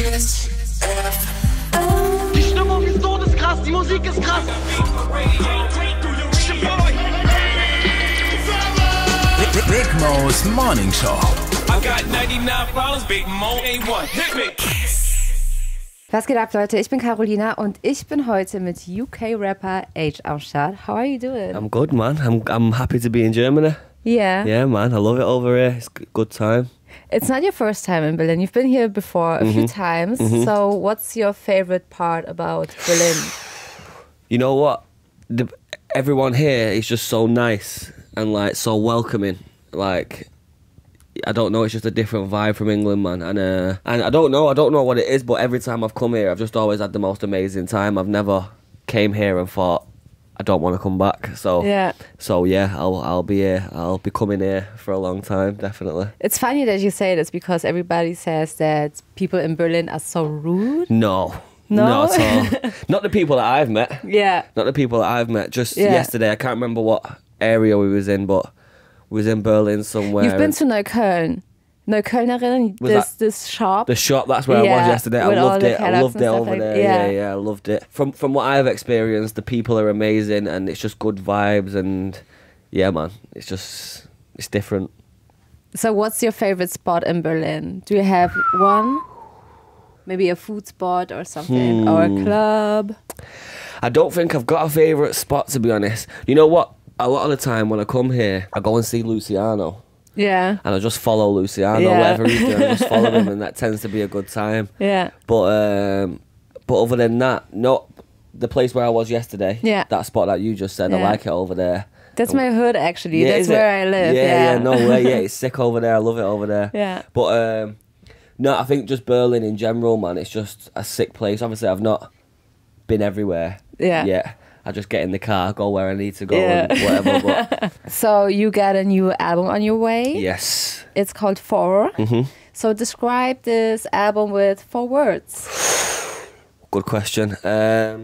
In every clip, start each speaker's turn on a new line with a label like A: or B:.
A: Die Stimmung ist todeskrass, die Musik ist krass.
B: Big Mo's Morning Show.
C: I got 99 problems, Big Mo ain't one. Hit me.
D: Was geht ab, Leute? Ich bin Karolina und ich bin heute mit UK-Rapper Aitch am Start. How are you doing?
E: I'm good, man. I'm happy to be in Germany.
D: Yeah.
E: Yeah, man. I love it over here. It's a good time.
D: It's not your first time in Berlin. You've been here before a few times. So what's your favorite part about Berlin?
E: You know what? Everyone here is just so nice and like so welcoming. Like, I don't know, it's just a different vibe from England, man. And I don't know what it is, but every time I've come here, I've just always had the most amazing time. I've never came here and thought I don't want to come back. So yeah, I'll be here. I'll be coming here for a long time, definitely.
D: It's funny that you say this because everybody says that people in Berlin are so rude.
E: No, not at all. Not the people that I've met.
D: Yeah.
E: Not the people that I've met. Just yesterday, I can't remember what area we was in, but we was in Berlin somewhere.
D: You've been to Neukölln. Neuköllnerin, this shop.
E: The shop, that's where I was yesterday. I loved it. I loved it over there. Yeah, I loved it. From what I've experienced, the people are amazing and it's just good vibes and yeah, man, it's different.
D: So what's your favorite spot in Berlin? Do you have one? Maybe a food spot or something, or a club?
E: I don't think I've got a favourite spot, to be honest. You know what? A lot of the time when I come here, I go and see Luciano. Yeah. And I just follow Luciano, whatever he's doing, I just follow him, and that tends to be a good time. Yeah. But other than that, not the place where I was yesterday. Yeah. That spot that you just said, I like it over there.
D: That's my hood, actually. That's where I live.
E: Yeah, no way. Yeah, it's sick over there. I love it over there. Yeah. But no, I think just Berlin in general, man. It's just a sick place. Obviously, I've not been everywhere. Yeah. Yeah. I just get in the car, go where I need to go, and whatever. But.
D: So you got a new album on your way?
E: Yes.
D: It's called 4. So describe this album with 4 words.
E: Good question. I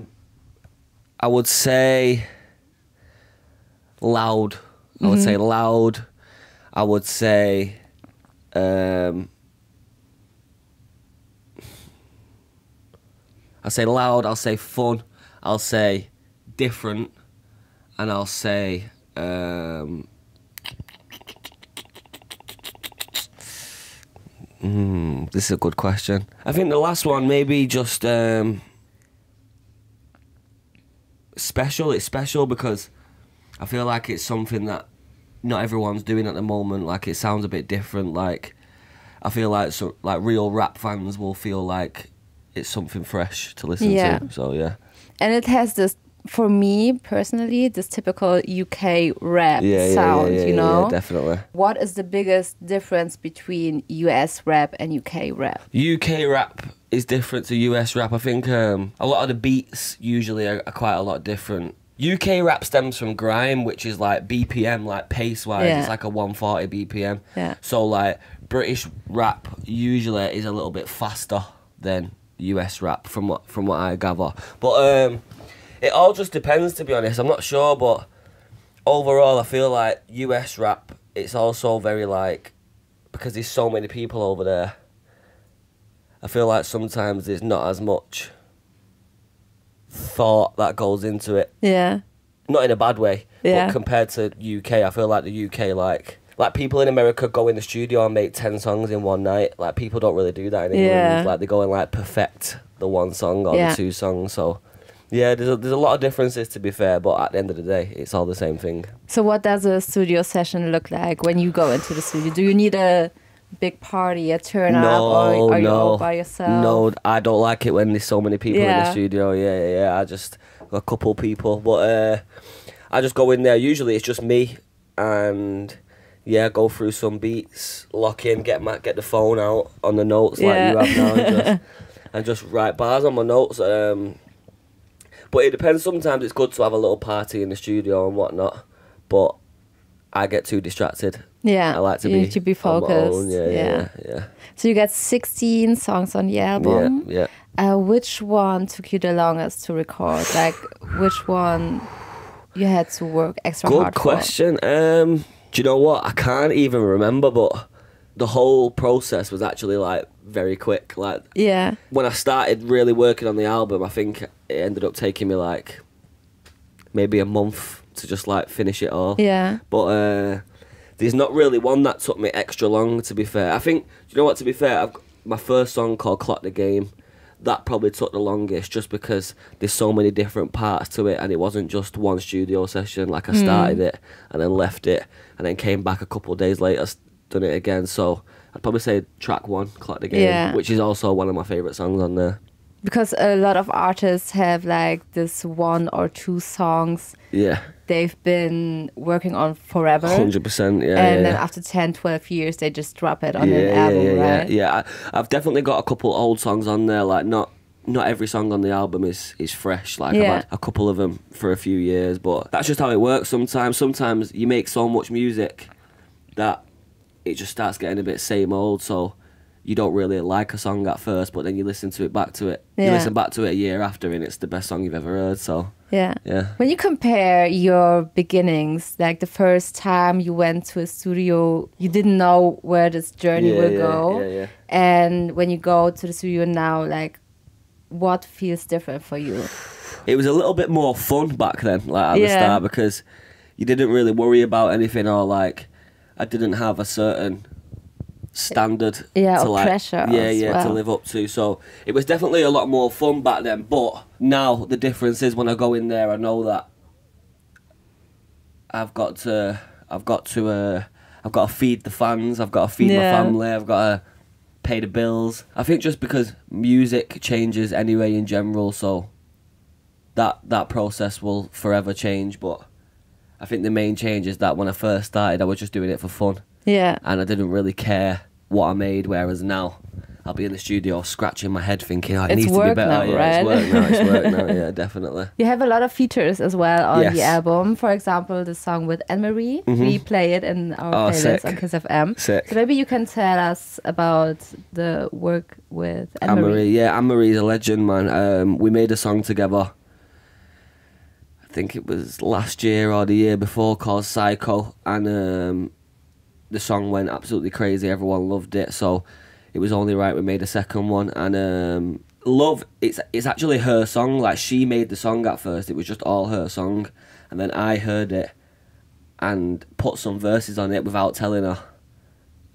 E: would say loud. I would say loud. I would say I'll say loud, I'll say fun, I'll say different, and I'll say this is a good question. I think the last one maybe just special. It's special because I feel like it's something that not everyone's doing at the moment. Like, it sounds a bit different. Like, I feel like real rap fans will feel like it's something fresh to listen to. So yeah. And
D: it has this, for me personally, this typical UK rap sound, you know?
E: Yeah, definitely.
D: What is the biggest difference between US rap and UK rap?
E: UK rap is different to US rap. I think a lot of the beats usually are quite a lot different. UK rap stems from grime, which is like BPM, like pace-wise, it's like a 140 BPM. Yeah. So like British rap usually is a little bit faster than US rap, from what I gather. But it all just depends, to be honest. I'm not sure, but overall I feel like US rap, it's also very like, because there's so many people over there, I feel like sometimes there's not as much thought that goes into it. Yeah. Not in a bad way, but compared to UK, I feel like the UK, like people in America go in the studio and make 10 songs in one night. Like, people don't really do that in England. Like, they go and like perfect the one song or the 2 songs. So yeah, there's a lot of differences, to be fair, but at the end of the day, it's all the same thing.
D: So what does a studio session look like when you go into the studio? Do you need a big party, a turn up, or are you all by yourself?
E: No, I don't like it when there's so many people in the studio. Yeah. I just, a couple people, but I just go in there. Usually it's just me and go through some beats, lock in, get the phone out on the notes like you have now, and just write bars on my notes. But it depends. Sometimes it's good to have a little party in the studio and whatnot, but I get too distracted. Yeah, I like to be
D: focused.
E: On my own. Yeah.
D: So you got 16 songs on the album.
E: Yeah.
D: Which one took you the longest to record? Like, which one you had to work extra hard for?
E: Good question. Do you know what? I can't even remember, but the whole process was actually like very quick. Like,
D: Yeah.
E: when I started really working on the album, I think it ended up taking me like maybe a month to just like finish it all.
D: Yeah.
E: But there's not really one that took me extra long, to be fair. I think, do you know what, to be fair, my first song called Clock the Game, that probably took the longest just because there's so many different parts to it and it wasn't just one studio session. Like, I started it and then left it and then came back a couple of days later, done it again. So I'd probably say track 1, Clock the Game, which is also one of my favourite songs on there.
D: Because a lot of artists have like this 1 or 2 songs they've been working on forever.
E: 100%, yeah.
D: And then after 10, 12 years, they just drop it on an album, right?
E: Yeah. I've definitely got a couple old songs on there. Like, not every song on the album is fresh. Like, I've had a couple of them for a few years, but that's just how it works sometimes. Sometimes you make so much music that it just starts getting a bit same old, so you don't really like a song at first, but then you listen back to it a year after and it's the best song you've ever heard. So yeah.
D: When you compare your beginnings, like the first time you went to a studio, you didn't know where this journey will go, and when you go to the studio now, like, what feels different for you?
E: It was a little bit more fun back then, like at the start, because you didn't really worry about anything, or like, I didn't have a certain standard to like
D: pressure
E: to live up to, so it was definitely a lot more fun back then. But now the difference is, when I go in there, I know that I've got to feed the fans, I've got to feed my family, I've got to pay the bills. I think just because music changes anyway in general, so that process will forever change. But I think the main change is that when I first started, I was just doing it for fun. Yeah. And I didn't really care what I made, whereas now I'll be in the studio scratching my head thinking, it needs to be better.
D: Now, right?
E: It's work now, yeah, definitely.
D: You have a lot of features as well on the album. For example, the song with Anne-Marie. We play it in our playlist on Kiss FM.
E: Sick.
D: So maybe you can tell us about the work with Anne-Marie.
E: Yeah, Anne-Marie's a legend, man. We made a song together, I think it was last year or the year before, called Psycho, and the song went absolutely crazy. Everyone loved it, so it was only right we made a second one. And it's actually her song. Like, she made the song at first. It was just all her song, and then I heard it and put some verses on it without telling her,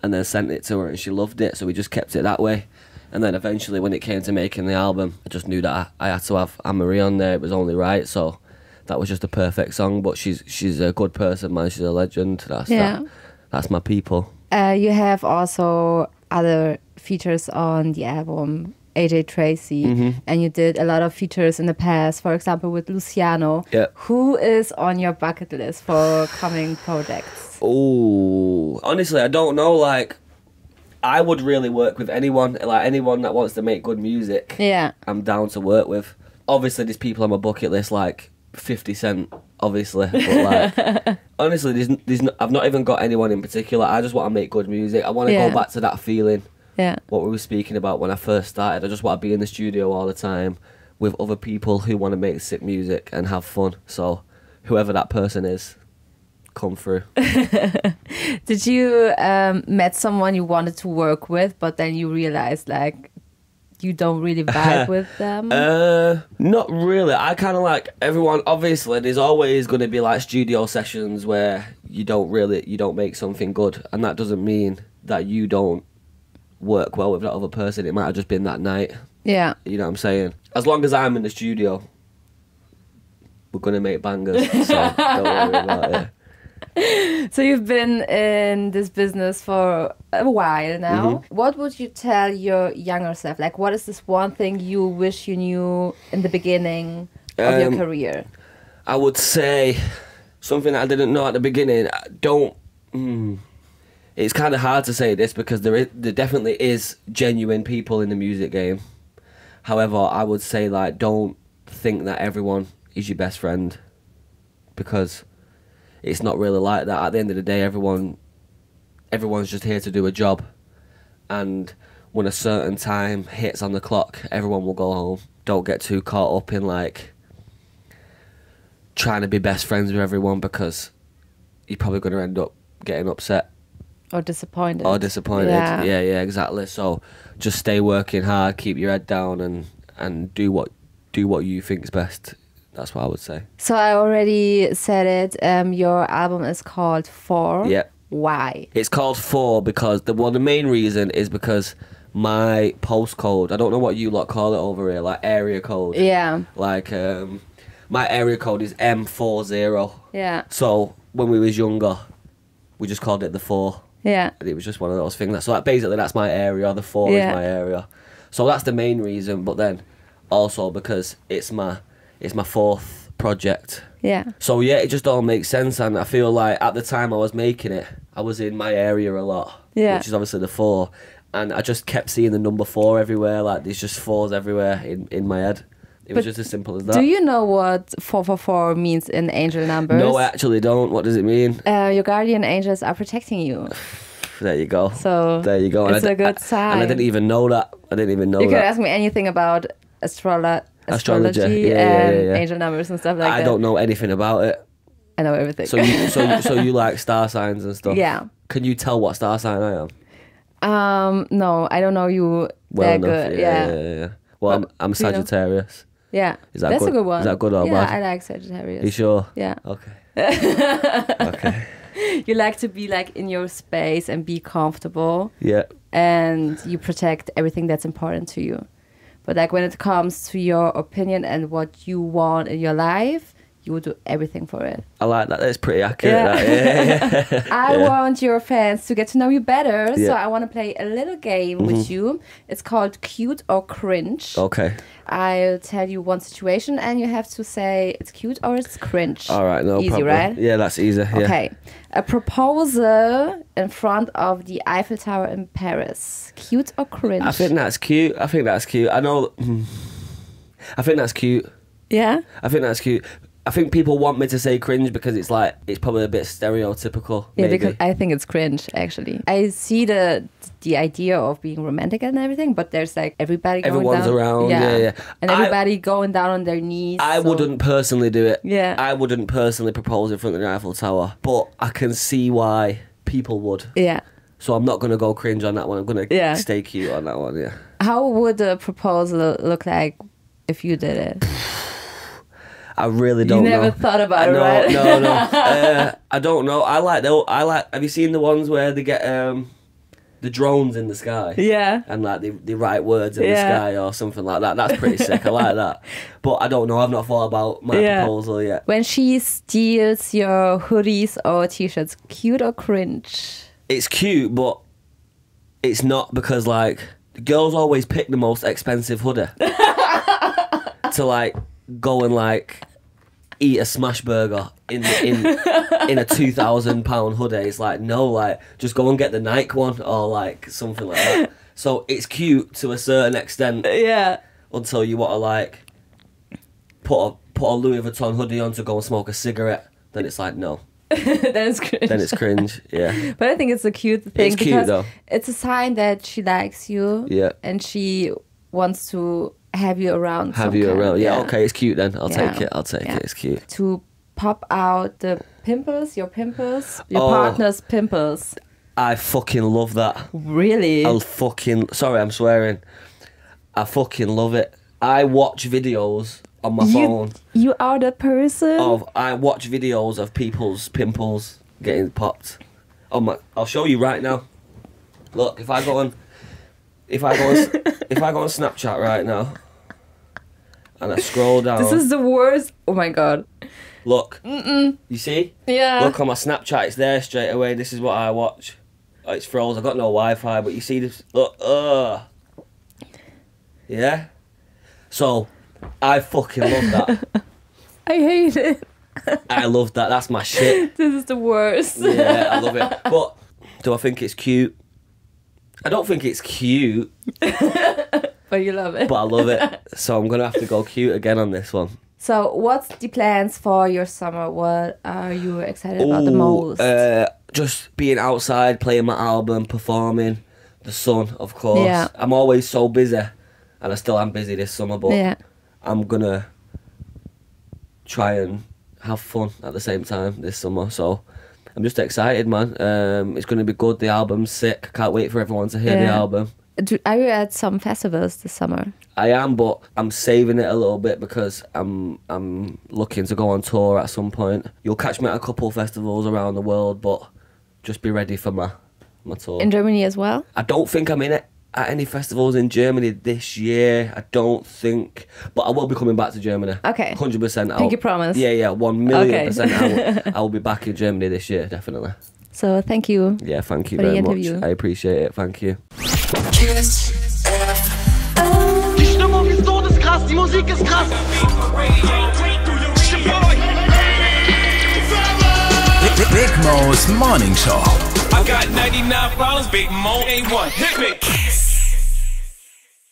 E: and then sent it to her, and she loved it, so we just kept it that way. And then eventually, when it came to making the album, I just knew that I had to have Anne-Marie on there. It was only right, so that was just a perfect song. But she's a good person, man. She's a legend. That's my people.
D: You have also other features on the album, AJ Tracey, and you did a lot of features in the past, for example, with Luciano.
E: Yeah.
D: Who is on your bucket list for coming projects?
E: Oh, honestly, I don't know. Like, I would really work with anyone. Like, anyone that wants to make good music, I'm down to work with. Obviously, there's people on my bucket list, like 50 Cent, obviously, but like, honestly, I've not even got anyone in particular. I just want to make good music. I want to go back to that feeling, what we were speaking about when I first started. I just want to be in the studio all the time with other people who want to make sick music and have fun. So whoever that person is, come through.
D: Did you met someone you wanted to work with, but then you realized, like, you don't really vibe with them?
E: Not really. I kind of like everyone. Obviously, there's always going to be like studio sessions where you don't make something good, and that doesn't mean that you don't work well with that other person. It might have just been that night. Yeah. You know what I'm saying? As long as I'm in the studio, we're going to make bangers, so don't worry about it.
D: So you've been in this business for a while now. What would you tell your younger self? Like, what is this one thing you wish you knew in the beginning of your career?
E: I would say something that I didn't know at the beginning. It's kind of hard to say this because there definitely is genuine people in the music game. However, I would say, like, don't think that everyone is your best friend, because it's not really like that. At the end of the day, everyone's just here to do a job, and when a certain time hits on the clock, everyone will go home. Don't get too caught up in like trying to be best friends with everyone, because you're probably going to end up getting upset
D: Or disappointed.
E: Yeah, exactly. So just stay working hard, keep your head down, and do what you think's best. That's what I would say.
D: So I already said it. Your album is called For.
E: Yeah.
D: Why?
E: It's called For because the main reason is because my postcode, I don't know what you lot call it over here, like area code.
D: Yeah.
E: Like my area code is M40.
D: Yeah.
E: So when we was younger, we just called it the 4.
D: Yeah.
E: And it was just one of those things. So basically that's my area, the 4 is my area. So that's the main reason, but then also because it's my 4th project.
D: Yeah.
E: So yeah, it just all makes sense, and I feel like at the time I was making it, I was in my area a lot, which is obviously the 4, and I just kept seeing the number 4 everywhere, like there's just 4s everywhere in my head. It was just as simple as that.
D: Do you know what 444 means in angel numbers?
E: No, I actually don't. What does it mean?
D: Your guardian angels are protecting you.
E: There you go.
D: So
E: there you go.
D: It's a good sign.
E: And I didn't even know that. You
D: can ask me anything about astrology and angel numbers and stuff like that.
E: I don't know anything about it.
D: I know everything.
E: So you like star signs and stuff?
D: Yeah.
E: Can you tell what star sign I am?
D: No, I don't know you that good. Yeah.
E: Well, I'm Sagittarius.
D: Yeah.
E: Is that
D: That's
E: good?
D: a good one.
E: Is that good or bad?
D: Yeah, I like Sagittarius.
E: Are you sure?
D: Yeah.
E: Okay. Okay.
D: You like to be like in your space and be comfortable.
E: Yeah.
D: And you protect everything that's important to you. But like when it comes to your opinion and what you want in your life, you would do everything for it.
E: I like that. That's pretty accurate. Yeah.
D: I want your fans to get to know you better. So I want to play a little game with you. It's called Cute or Cringe.
E: Okay.
D: I'll tell you one situation and you have to say it's cute or it's cringe.
E: All right, no
D: easy,
E: problem.
D: Right?
E: Yeah, that's easy. Yeah.
D: Okay. A proposal in front of the Eiffel Tower in Paris. Cute or cringe?
E: I think that's cute. I know. I think that's cute.
D: Yeah?
E: I think that's cute. I think people want me to say cringe because it's probably a bit stereotypical.
D: Yeah,
E: maybe.
D: because I think it's cringe, actually. I see the idea of being romantic and everything, but there's like everybody going
E: Everyone's
D: down.
E: around, yeah.
D: And everybody going down on their knees.
E: I wouldn't personally do it.
D: Yeah.
E: I wouldn't personally propose in front of the Eiffel Tower, but I can see why people would.
D: Yeah.
E: So I'm not going to go cringe on that one. I'm going to stay cute on that one, yeah.
D: How would a proposal look like if you did it?
E: I really don't know.
D: You never thought about it, right?
E: No. I don't know. I like. Have you seen the ones where they get the drones in the sky?
D: Yeah.
E: And like they write words in the sky or something like that. That's pretty sick. I like that. But I don't know. I've not thought about my proposal yet.
D: When she steals your hoodies or t-shirts, cute or cringe?
E: It's cute, but it's not because like the girls always pick the most expensive hoodie to like go and like eat a smash burger in a £2,000 hoodie. It's like, no, like just go and get the Nike one or like something like that. So it's cute to a certain extent.
D: Yeah.
E: Until you want to like put a Louis Vuitton hoodie on to go and smoke a cigarette, then it's like no.
D: Then it's cringe.
E: Then it's cringe, yeah.
D: But I think it's a cute thing.
E: It's cute though.
D: It's a sign that she likes you.
E: Yeah.
D: And she wants to have you around.
E: Yeah, okay, it's cute then. I'll take it. It's cute.
D: To pop out your partner's pimples.
E: I fucking love that.
D: Really?
E: Sorry, I'm swearing. I fucking love it. I watch videos on my phone.
D: You are the person?
E: I watch videos of people's pimples getting popped. I'll show you right now. Look, if I go on Snapchat right now and I scroll down.
D: This is the worst. Oh my god.
E: Look. You see?
D: Yeah.
E: Look on my Snapchat, it's there straight away. This is what I watch. Oh, it's froze. I've got no Wi-Fi, but you see this. Look. Yeah? So, I fucking love that.
D: I hate it.
E: I love that. That's my shit.
D: This is the worst.
E: Yeah, I love it. But do I think it's cute? I don't think it's cute.
D: But you love it.
E: But I love it. So I'm going to have to go cute again on this one.
D: So what's the plans for your summer? What are you excited about the most?
E: Just being outside, playing my album, performing. The sun, of course.
D: Yeah.
E: I'm always so busy. And I still am busy this summer. But I'm going to try and have fun at the same time this summer. So I'm just excited, man. It's going to be good. The album's sick. Can't wait for everyone to hear the album.
D: Are you at some festivals this summer?
E: I am, but I'm saving it a little bit because I'm looking to go on tour at some point. You'll catch me at a couple festivals around the world, but just be ready for my tour.
D: In Germany as well?
E: I don't think I'm in it at any festivals in Germany this year. I don't think, but I will be coming back to Germany.
D: Okay.
E: 100%.
D: Pinky promise.
E: Yeah, 1,000,000%. I will be back in Germany this year, definitely.
D: So thank you.
E: Yeah, thank you
D: for the
E: very
D: interview.
E: much. I appreciate it. Thank you.
A: Die Stimmung ist todeskrass, die Musik ist krass.
B: Big Mo's Morning Show.
C: I got 99 problems, Big Mo ain't one. Hit me.